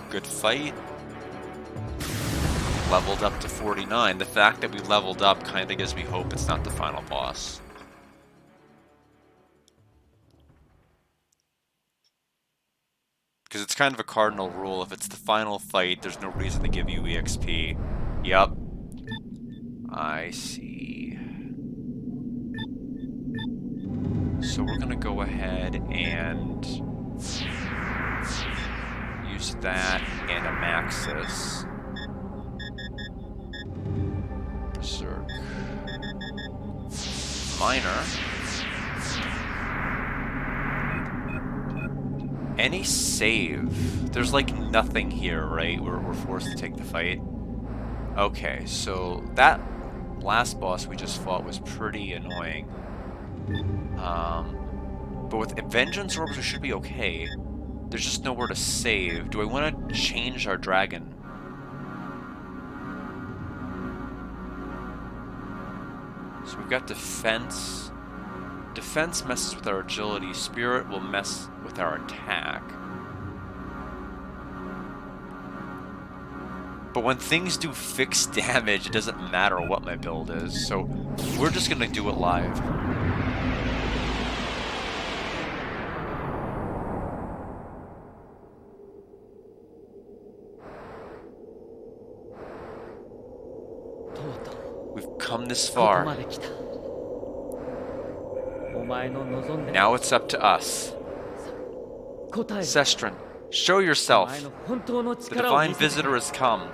Good fight. Leveled up to 49. The fact that we leveled up kind of gives me hope it's not the final boss. Because it's kind of a cardinal rule. If it's the final fight, there's no reason to give you EXP. Yep. I see. So we're going to go ahead and use that and a Maxis. Berserk. Minor. Any save? There's like nothing here, right? We're forced to take the fight. Okay, so that last boss we just fought was pretty annoying. But with Vengeance Orbs we should be okay. There's just nowhere to save. Do I want to change our dragon? So we've got defense. Defense messes with our agility. Spirit will mess with our attack. But when things do fixed damage, it doesn't matter what my build is. So we're just going to do it live. We've come this far. Now it's up to us. Sestrin, show yourself. The Divine Visitor has come.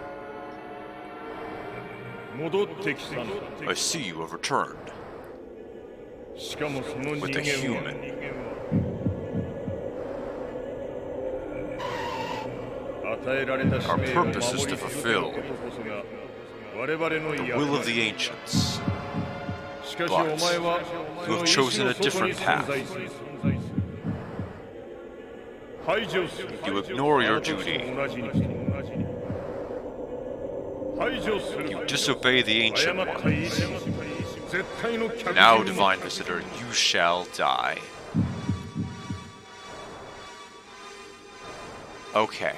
I see you have returned. With a human. Our purpose is to fulfill the will of the ancients. But you have chosen a different path. You ignore your duty. You disobey the Ancient Ones. Now, Divine Visitor, you shall die. Okay.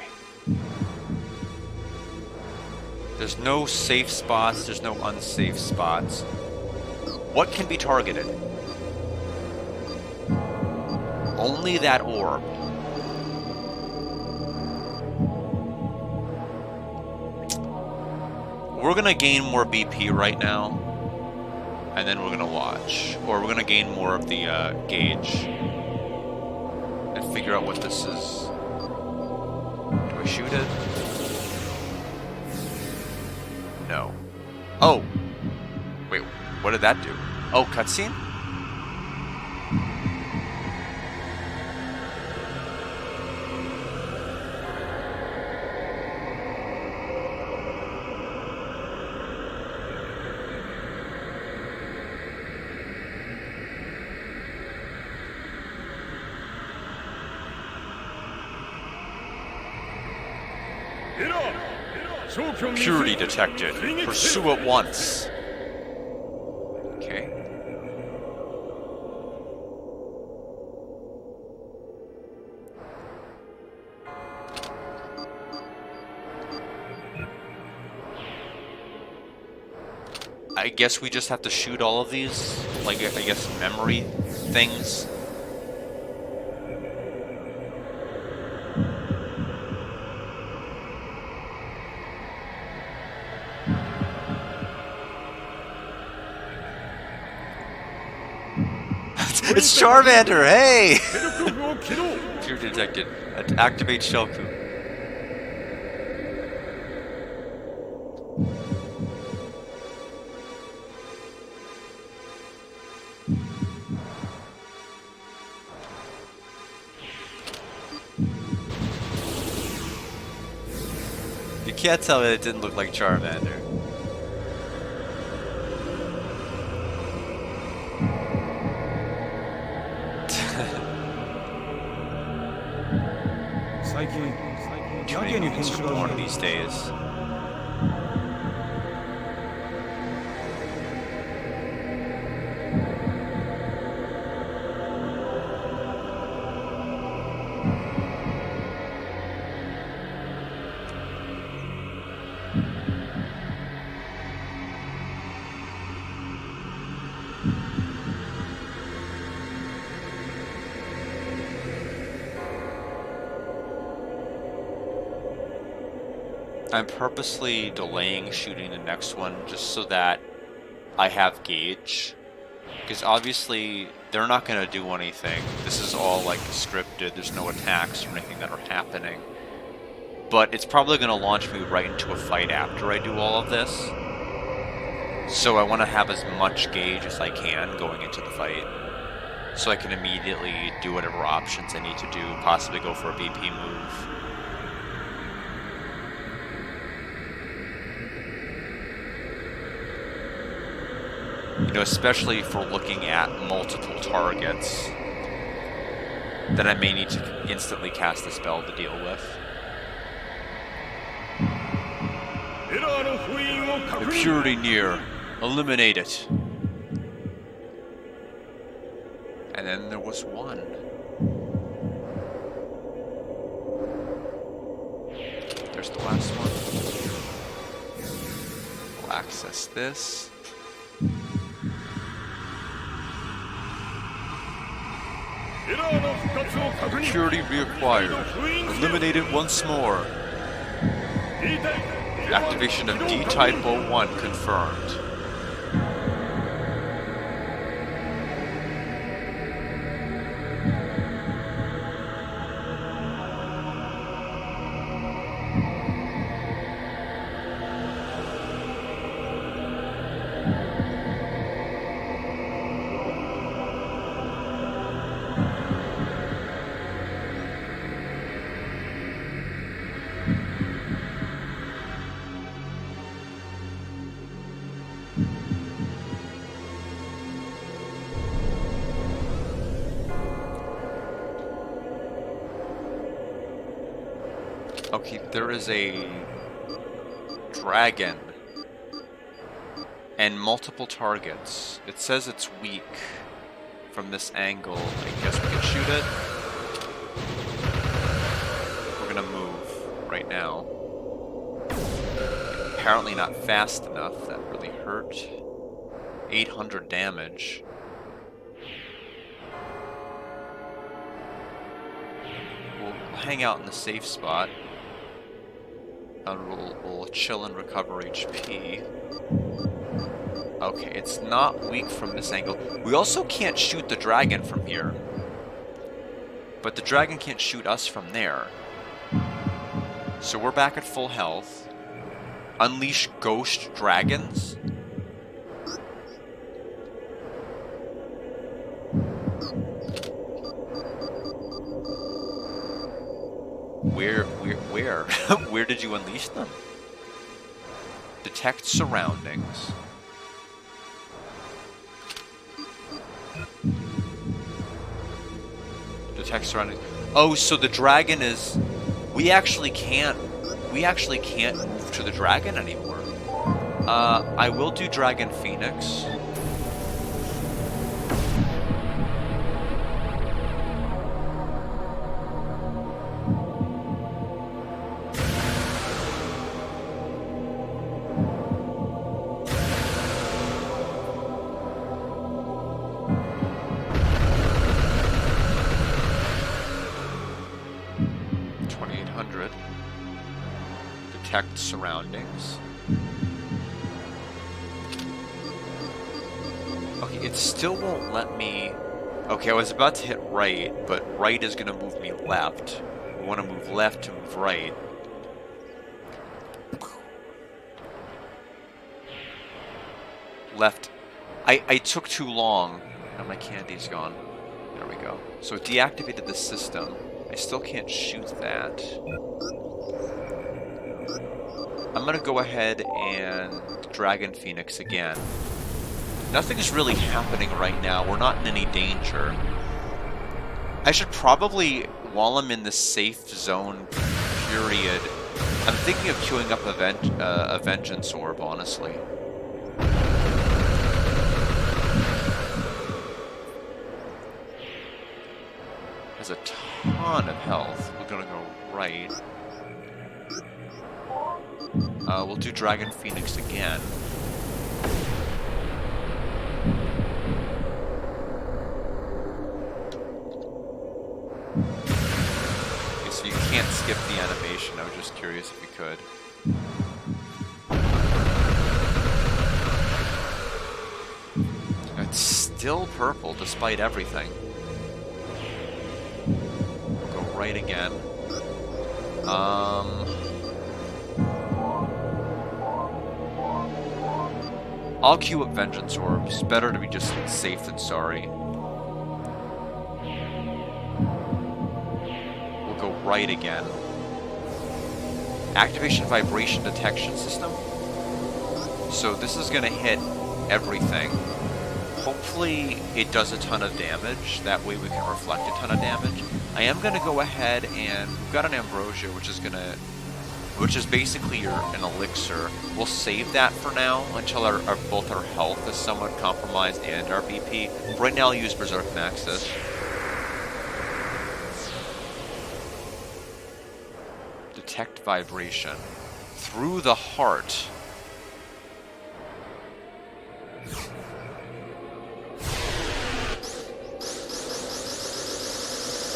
There's no safe spots, there's no unsafe spots. What can be targeted? Only that orb. We're gonna gain more BP right now, and then we're gonna watch. Or we're gonna gain more of the gauge and figure out what this is. Do I shoot it? No. Oh! Wait, what did that do? Oh, cutscene? Purity detected. Pursue at once. Okay. I guess we just have to shoot all of these, like, I guess, memory things. It's Charmander, hey! Pure detected. Activate Shellcoop. You can't tell me it didn't look like Charmander. One of these days. I'm purposely delaying shooting the next one just so that I have gauge. Because obviously, they're not going to do anything. This is all, like, scripted. There's no attacks or anything that are happening. But it's probably going to launch me right into a fight after I do all of this. So I want to have as much gauge as I can going into the fight. So I can immediately do whatever options I need to do, possibly go for a BP move. You know, especially for looking at multiple targets, then I may need to instantly cast a spell to deal with. Impurity near. Eliminate it. And then there was one. There's the last one. We'll access this. Impurity reacquired. Eliminate it once more. Activation of D-Type 01 confirmed. Okay, there is a dragon and multiple targets. It says it's weak from this angle. I guess we can shoot it. We're gonna move right now. Apparently not fast enough. That really hurt. 800 damage. We'll hang out in the safe spot. We'll chill and recover HP. Okay, it's not weak from this angle. We also can't shoot the dragon from here. But the dragon can't shoot us from there. So we're back at full health. Unleash ghost dragons. Where? Where did you unleash them? Detect surroundings. Detect surroundings. Oh, so the dragon is... We actually can't move to the dragon anymore. I will do Dragon Phoenix. Detect surroundings. Okay, it still won't let me... Okay, I was about to hit right, but right is going to move me left. We want to move left to move right. Left. I took too long. Now my candy's gone. There we go. So it deactivated the system. I still can't shoot that. I'm gonna go ahead and Dragon Phoenix again. Nothing's really happening right now. We're not in any danger. I should probably, while I'm in this safe zone period, I'm thinking of queuing up a Vengeance Orb, honestly. Has a ton of health. We're gonna go right. We'll do Dragon Phoenix again. Okay, so you can't skip the animation. I was just curious if you could. It's still purple despite everything. We'll go right again. I'll queue up Vengeance Orbs. Better to be just safe than sorry. We'll go right again. Activation Vibration Detection System. So this is going to hit everything. Hopefully it does a ton of damage. That way we can reflect a ton of damage. I am going to go ahead and... We've got an Ambrosia, which is basically an elixir. We'll save that for now until both our health is somewhat compromised and our BP. Right now I'll use Berserk Maxis. Detect vibration. Through the heart.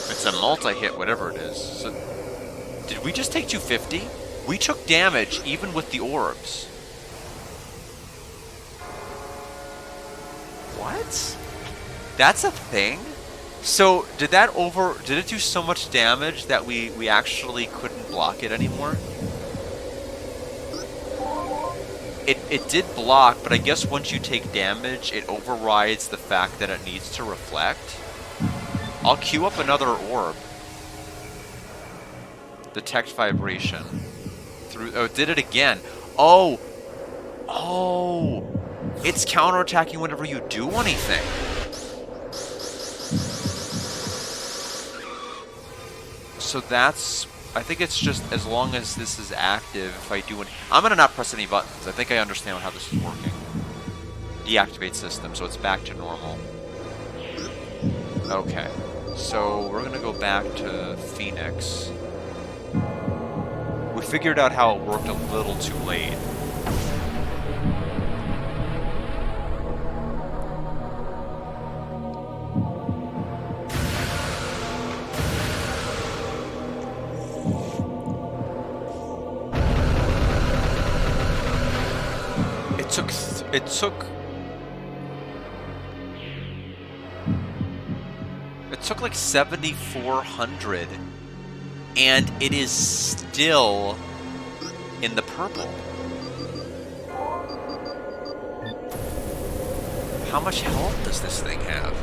It's a multi-hit, whatever it is. So, did we just take 250? We took damage even with the orbs. What? That's a thing? So did it do so much damage that we actually couldn't block it anymore? It did block, but I guess once you take damage, it overrides the fact that it needs to reflect. I'll queue up another orb. Detect vibration. Oh, it did it again. Oh! It's counterattacking whenever you do anything. So that's... I think it's just as long as this is active, if I do... I'm gonna not press any buttons. I think I understand how this is working. Deactivate system, so it's back to normal. Okay. So we're gonna go back to Phoenix. We figured out how it worked a little too late. It took like 7,400, and it is still in the purple. How much health does this thing have?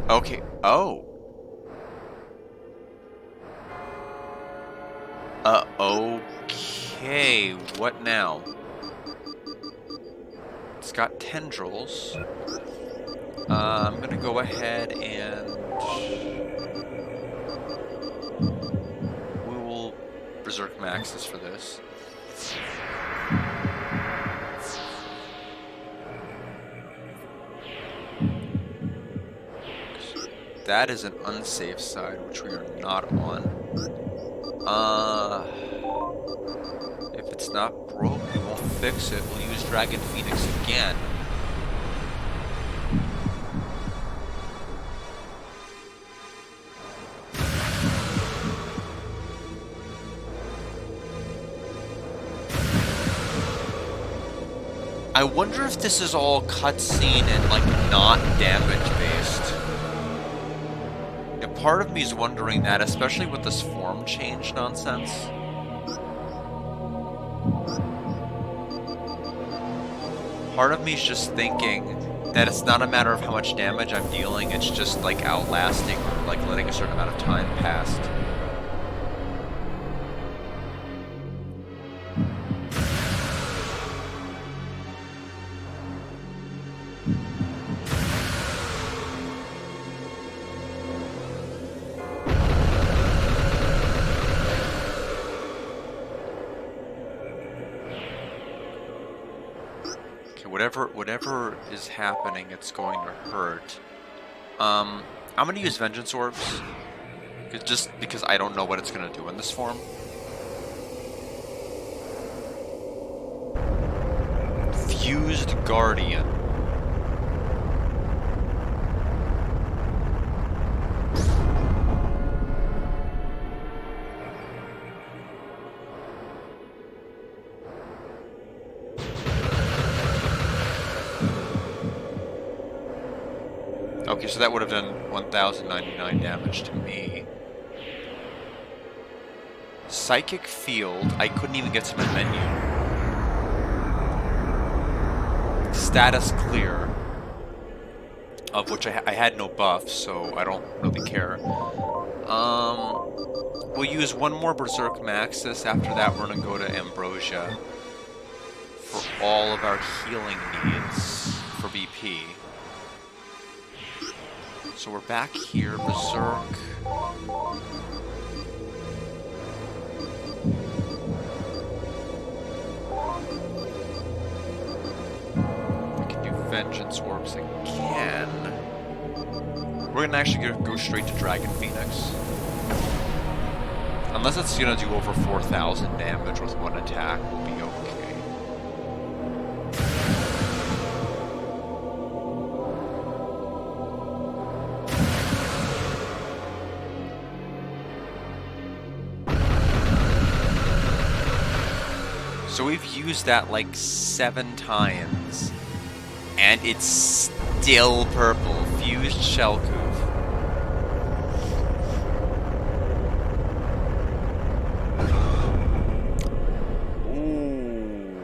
Okay. Oh. Okay. What now? It's got tendrils. I'm gonna go ahead and we will Berserk Maxis for this. That is an unsafe side, which we are not on. If it's not broke, we won't fix it. We'll use Dragon Phoenix again. I wonder if this is all cutscene and like not damage based. Part of me is wondering that, especially with this form change nonsense. Part of me is just thinking that it's not a matter of how much damage I'm dealing, it's just like outlasting, or like letting a certain amount of time pass. Whatever is happening, it's going to hurt. I'm going to use Vengeance Orbs. Just because I don't know what it's gonna do in this form. Fused Guardian. Okay, so that would have done 1,099 damage to me. Psychic Field, I couldn't even get to my menu. Status Clear, of which I had no buff, so I don't really care. We'll use one more Berserk Maxis. After that, we're gonna go to Ambrosia for all of our healing needs for BP. So we're back here, Berserk. We can do Vengeance Orbs again. We're gonna actually go straight to Dragon Phoenix. Unless it's gonna do over 4,000 damage with one attack, we'll be okay. So we've used that like 7 times, and it's still purple. Fused Shellcove. Ooh.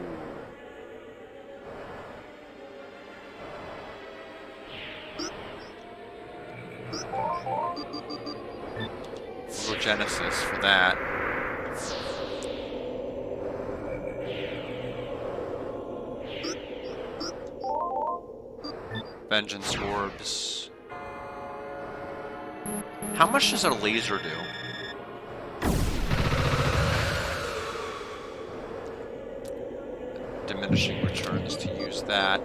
Genesis for that. Vengeance Orbs. How much does our laser do? Diminishing returns to use that.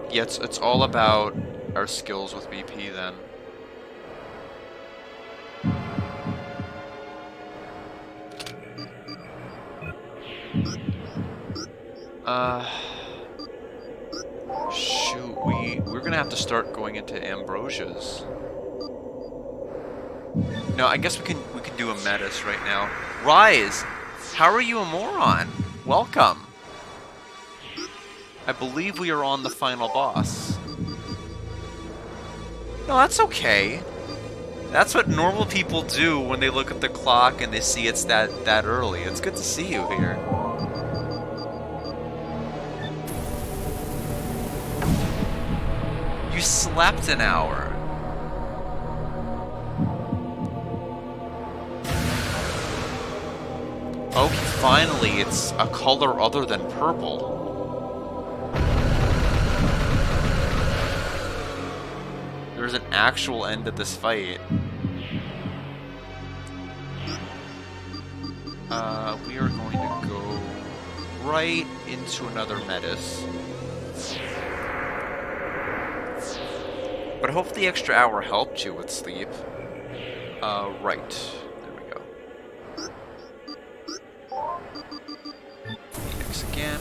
Yeah, it's all about our skills with BP then. Shoot, we're gonna have to start going into Ambrosias. No, I guess we can do a Metis right now. Rise! How are you a moron? Welcome. I believe we are on the final boss. No, that's okay. That's what normal people do when they look at the clock and they see it's that early. It's good to see you here. You slept an hour. Okay, finally, it's a color other than purple. There's an actual end to this fight. We are going to go right into another Metis. But I hope the extra hour helped you with sleep. Right. There we go. Phoenix again.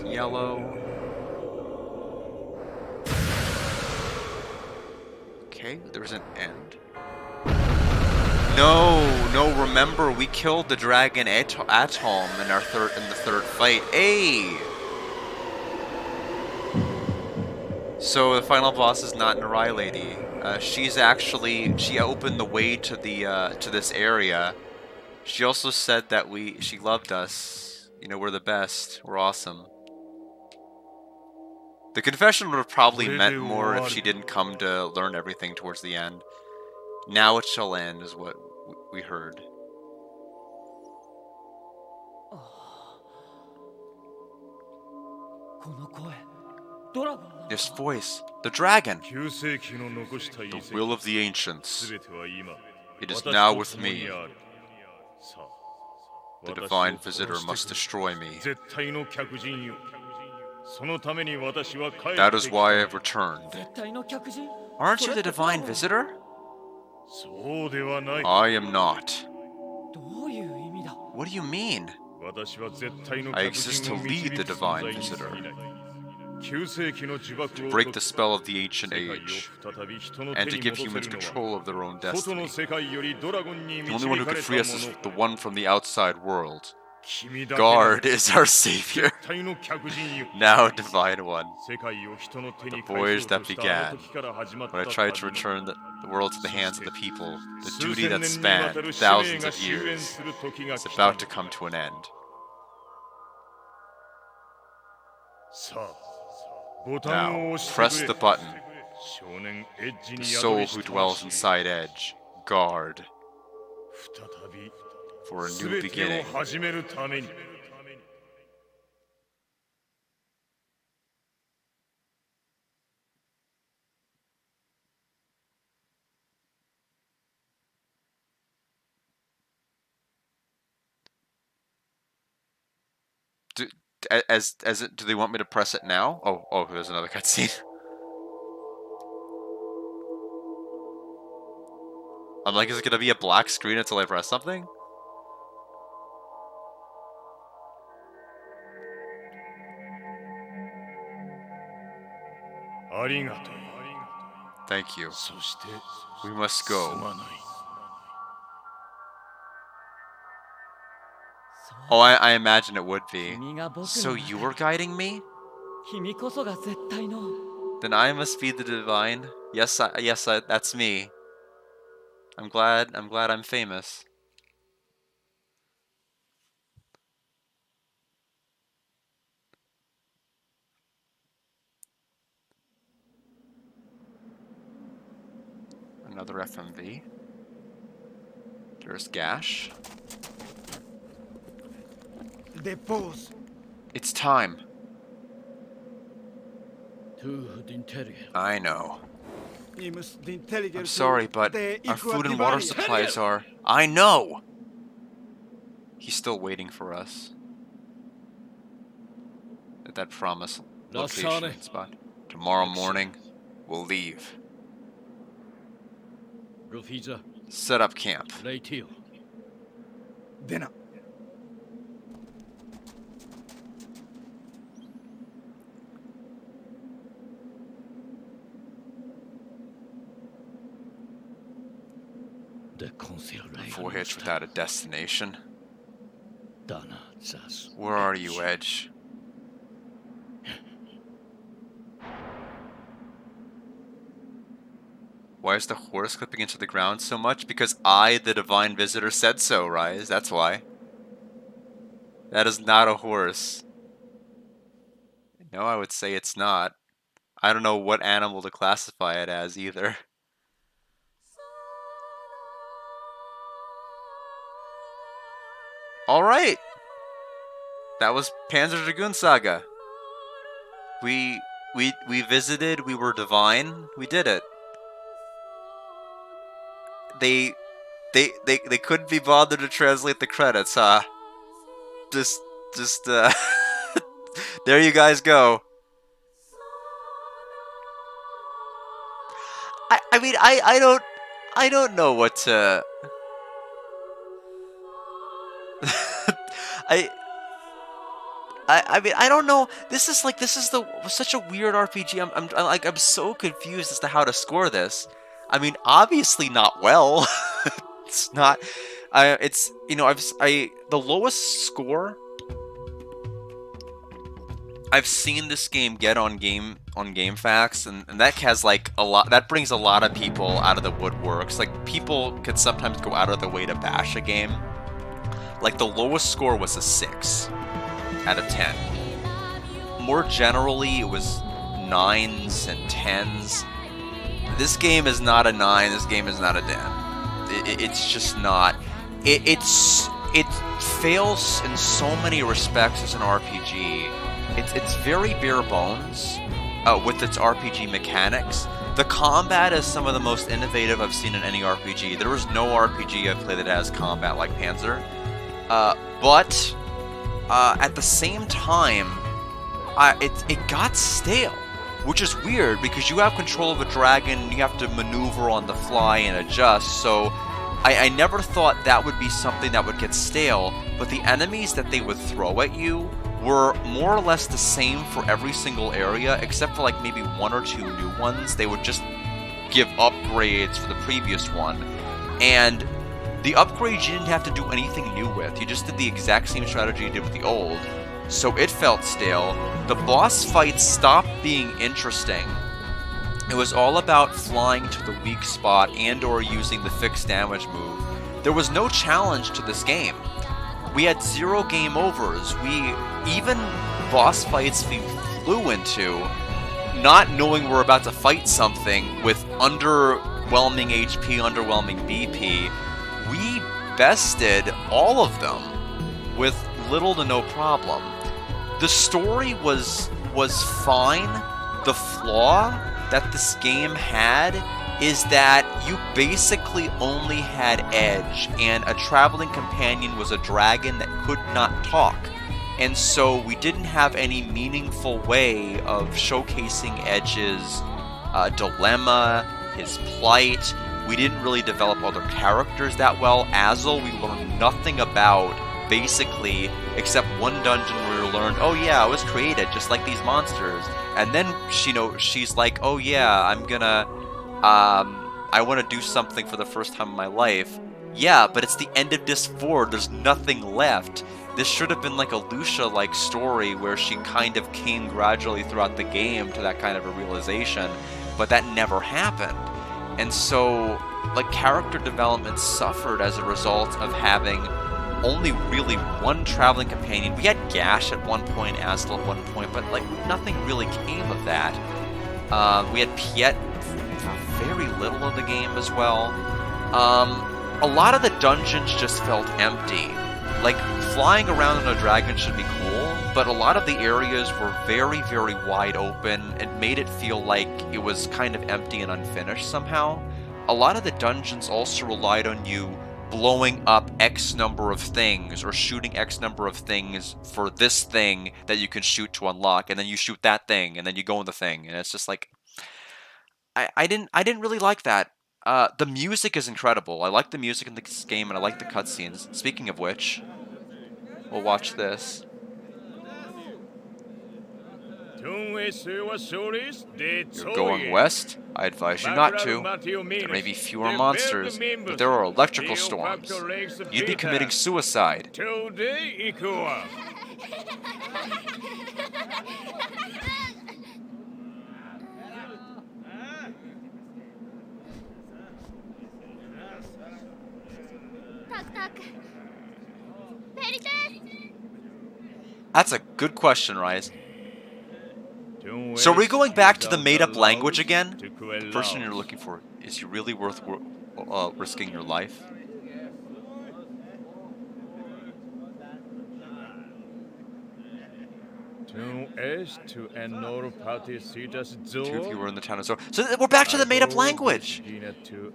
Yellow. Okay, there's an end. No, remember, we killed the Dragon Atom in the third fight. Hey! So the final boss is not Narai Lady. She opened the way to this area. She also said that she loved us. You know, we're the best. We're awesome. The confession would have probably meant more if she didn't come to learn everything towards the end. Now it shall end, is what we heard. This voice, the dragon, the will of the ancients. It is now with me. The divine visitor must destroy me. That is why I have returned. Aren't you the divine visitor? I am not. What do you mean? I exist to lead the divine visitor, to break the spell of the ancient age, and to give humans control of their own destiny. The only one who could free us is the one from the outside world. Guard is our savior. Now, Divine One. The voyage that began, when I tried to return the world to the hands of the people, the duty that spanned thousands of years, is about to come to an end. Now, press the button. The soul who dwells inside Edge, guard, for a new beginning. Do they want me to press it now? Oh, there's another cutscene. I'm like, is it gonna be a black screen until I press something? Thank you. We must go. Oh, I imagine it would be. So you were guiding me? Then I must be the divine. Yes, that's me. I'm glad I'm famous. Another FMV. There's Gash. It's time. I know. I'm sorry, but our food and water supplies are... I know! He's still waiting for us. At that promised location spot. Tomorrow morning, we'll leave. Set up camp. A voyage without a destination. Where are you, Edge? Why is the horse clipping into the ground so much? Because I, the divine visitor, said so, Rise. That's why. That is not a horse. No, I would say it's not. I don't know what animal to classify it as either. Alright! That was Panzer Dragoon Saga. We visited, we were divine, we did it. They couldn't be bothered to translate the credits, huh? Just there you guys go. I mean, I don't know what to... I mean, I don't know. This is such a weird RPG. I'm so confused as to how to score this. I mean, obviously not well. It's not. It's, you know, the lowest score I've seen this game get on GameFAQs, and that has like a lot. That brings a lot of people out of the woodworks. Like, people could sometimes go out of their way to bash a game. Like, the lowest score was a 6 out of 10. More generally, it was 9s and 10s. This game is not a 9. This game is not a 10. It's just not. It fails in so many respects as an RPG. It's very bare bones with its RPG mechanics. The combat is some of the most innovative I've seen in any RPG. There was no RPG I've played that has combat like Panzer. But at the same time, it got stale, which is weird because you have control of a dragon and you have to maneuver on the fly and adjust. So I never thought that would be something that would get stale, but the enemies that they would throw at you were more or less the same for every single area, except for like maybe one or two new ones. They would just give upgrades for the previous one. And the upgrades you didn't have to do anything new with. You just did the exact same strategy you did with the old. So it felt stale. The boss fights stopped being interesting. It was all about flying to the weak spot and or using the fixed damage move. There was no challenge to this game. We had 0 game overs. Even boss fights we flew into, not knowing we're about to fight something with underwhelming HP, underwhelming BP, we bested all of them with little to no problem. The story was fine. The flaw that this game had is that you basically only had Edge, and a traveling companion was a dragon that could not talk. And so we didn't have any meaningful way of showcasing Edge's dilemma, his plight. We didn't really develop other characters that well. Azel, we learned nothing about, basically, except one dungeon where we learned, oh yeah, I was created just like these monsters. And then, she's like, oh yeah, I want to do something for the first time in my life. Yeah, but it's the end of Disc 4, there's nothing left. This should have been like a Lucia-like story where she kind of came gradually throughout the game to that kind of a realization, but that never happened. And so, like, character development suffered as a result of having only really one traveling companion. We had Gash at one point, Astel at one point, but like nothing really came of that. We had Piet for very little of the game as well. A lot of the dungeons just felt empty. Like, flying around on a dragon should be cool, but a lot of the areas were very, very wide open and made it feel like it was kind of empty and unfinished somehow. A lot of the dungeons also relied on you blowing up X number of things or shooting X number of things for this thing that you can shoot to unlock, and then you shoot that thing and then you go in the thing, and it's just like I didn't really like that. The music is incredible. I like the music in this game and I like the cutscenes. Speaking of which, we'll watch this. You're going west? I advise you not to. There may be fewer monsters, but there are electrical storms. You'd be committing suicide. That's a good question, Rise. So are we going back to the made-up language again? The person you're looking for, is he really worth risking your life? Two of you were in the town of Zor. So we're back to the made-up language!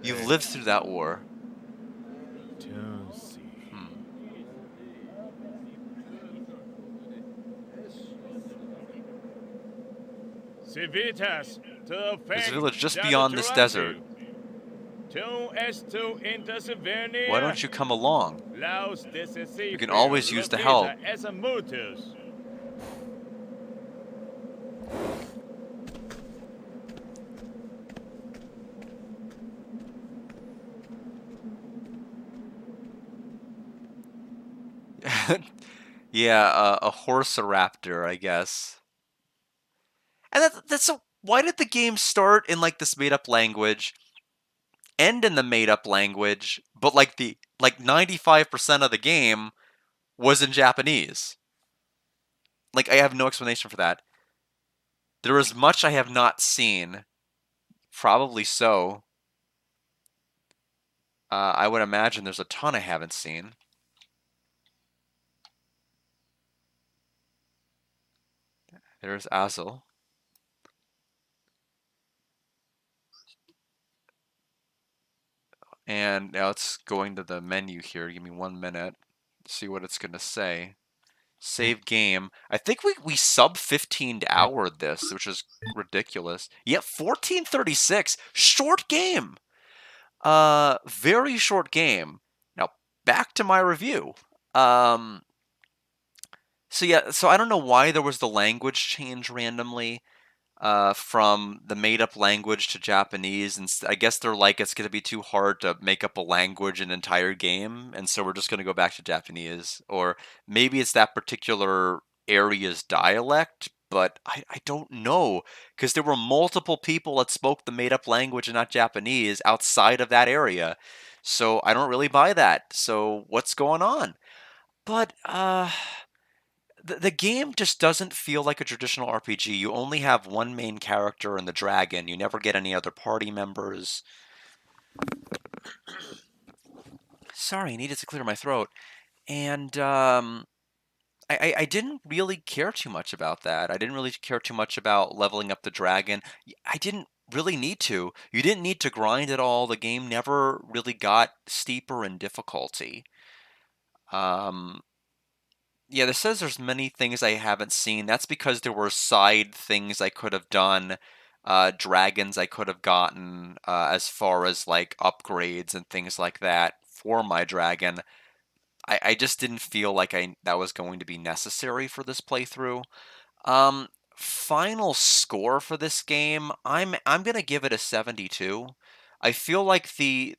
You've lived through that war. There's a village just beyond this desert. Why don't you come along? You can always use the help. Yeah, a horsoraptor, I guess. And that's so. Why did the game start in like this made-up language, end in the made-up language, but like 95% of the game was in Japanese? Like, I have no explanation for that. There is much I have not seen. Probably so. I would imagine there's a ton I haven't seen. There's Azel. And now it's going to the menu here. Give me 1 minute. See what it's gonna say. Save game. I think we sub 15 houred this, which is ridiculous. Yep, 1436. Short game. Very short game. Now back to my review. Um, so yeah, so I don't know why there was the language change randomly from the made-up language to Japanese, and I guess they're like it's going to be too hard to make up a language an entire game, and so we're just going to go back to Japanese, or maybe it's that particular area's dialect, but I don't know because there were multiple people that spoke the made-up language and not Japanese outside of that area, so I don't really buy that. So what's going on? But the game just doesn't feel like a traditional RPG. You only have one main character and the dragon. You never get any other party members. Sorry, I needed to clear my throat. And I didn't really care too much about that. I didn't really care too much about leveling up the dragon. I didn't really need to. You didn't need to grind at all. The game never really got steeper in difficulty. Um, Yeah, this says there's many things I haven't seen. That's because there were side things I could have done, dragons I could have gotten, as far as like upgrades and things like that for my dragon. I just didn't feel like that was going to be necessary for this playthrough. Final score for this game, I'm gonna give it a 72. I feel like the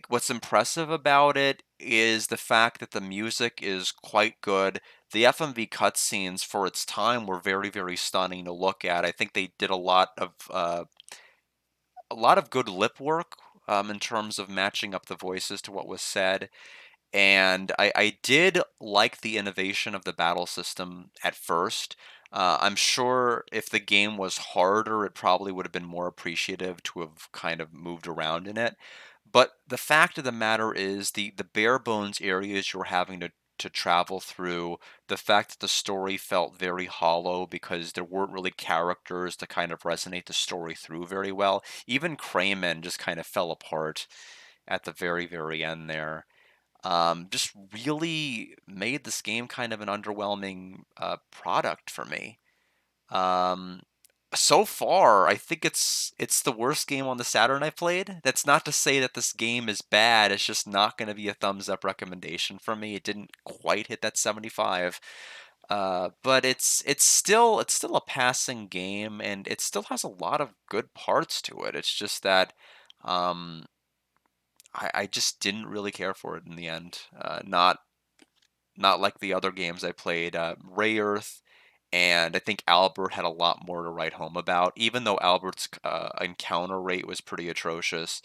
what's impressive about it is the fact that the music is quite good. The FMV cutscenes for its time were very, very stunning to look at. I think they did a lot of good lip work in terms of matching up the voices to what was said. And I did like the innovation of the battle system at first. I'm sure if the game was harder, it probably would have been more appreciative to have kind of moved around in it. But the fact of the matter is, the bare bones areas you're having to travel through, the fact that the story felt very hollow because there weren't really characters to kind of resonate the story through very well. Even Crayman just kind of fell apart at the very, very end there. Just really made this game kind of an underwhelming product for me. Um, so far, I think it's the worst game on the Saturn I played. That's not to say that this game is bad. It's just not going to be a thumbs up recommendation from me. It didn't quite hit that 75. But it's still a passing game, and it still has a lot of good parts to it. It's just that um, I just didn't really care for it in the end. Not like the other games I played. Ray Earth and I think Albert had a lot more to write home about. Even though Albert's encounter rate was pretty atrocious,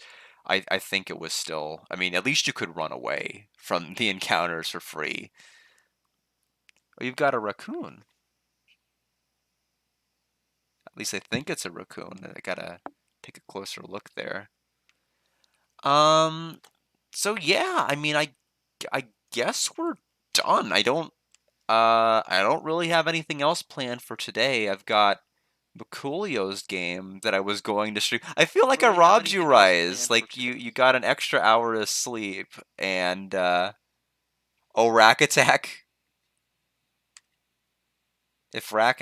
I think it was still. I mean, at least you could run away from the encounters for free. Oh, you've got a raccoon. At least I think it's a raccoon. I gotta take a closer look there. Um. So yeah, I mean, I guess we're done. I don't really have anything else planned for today. I've got Baculio's game that I was going to stream. I feel like I robbed you, Rise. Like you got an extra hour of sleep and oh, Rack Attack. If Rax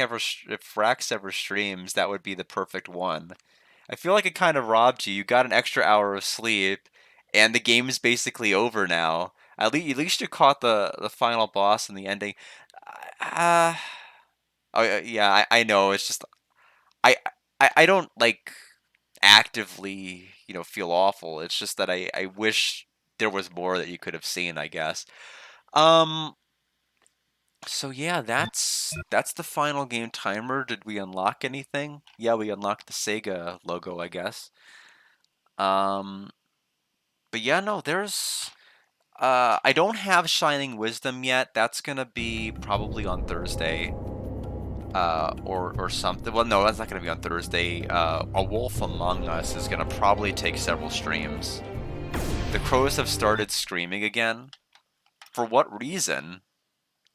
ever streams, that would be the perfect one. I feel like it kind of robbed you. You got an extra hour of sleep, and the game is basically over now. At least you caught the final boss and the ending. Uh, oh yeah, I know. It's just I I don't like actively, feel awful. It's just that I wish there was more that you could have seen, I guess. Um, so yeah, that's the final game timer. Did we unlock anything? Yeah, we unlocked the Sega logo, I guess. Um, but yeah, no, there's I don't have Shining Wisdom yet. That's gonna be probably on Thursday. Or something. Well, no, that's not gonna be on Thursday. A Wolf Among Us is gonna probably take several streams. The crows have started screaming again. For what reason?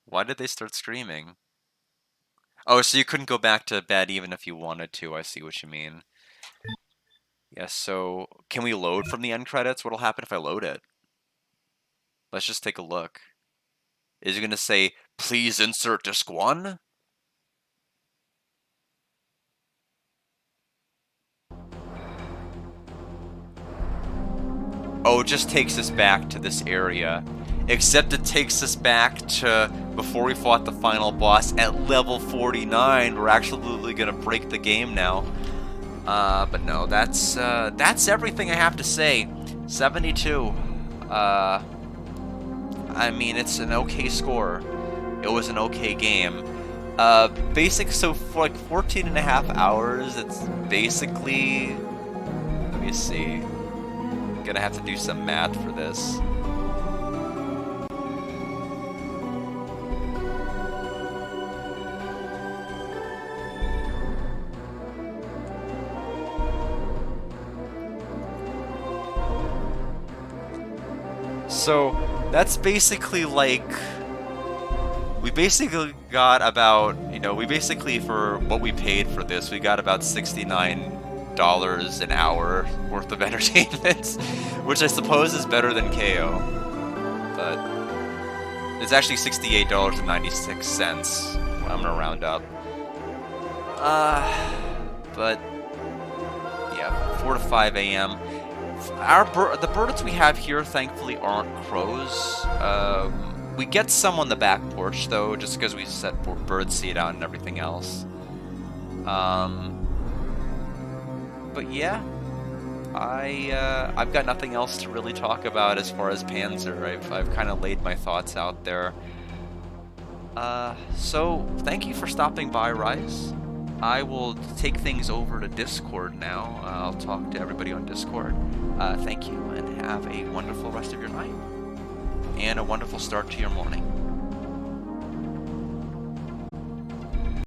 Why did they start screaming? Oh, so you couldn't go back to bed even if you wanted to. I see what you mean. Yes, so can we load from the end credits? What'll happen if I load it? Let's just take a look. Is it going to say, please insert disc 1? Oh, it just takes us back to this area. Except it takes us back to before we fought the final boss at level 49. We're absolutely going to break the game now. But no, that's everything I have to say. 72. I mean, it's an okay score. It was an okay game. So for like 14 and a half hours, it's basically... Let me see. I'm gonna have to do some math for this. So that's basically like, we basically got about, we basically, for what we paid for this, we got about $69 an hour worth of entertainment, which I suppose is better than KO, but it's actually $68.96. I'm gonna round up. But yeah, 4 to 5 a.m. The birds we have here, thankfully, aren't crows. We get some on the back porch, though, just because we set bird seed out and everything else. But yeah, I've got nothing else to really talk about as far as Panzer. I've kind of laid my thoughts out there. So thank you for stopping by, Rise. I will take things over to Discord now. I'll talk to everybody on Discord. Thank you, and have a wonderful rest of your night. And a wonderful start to your morning.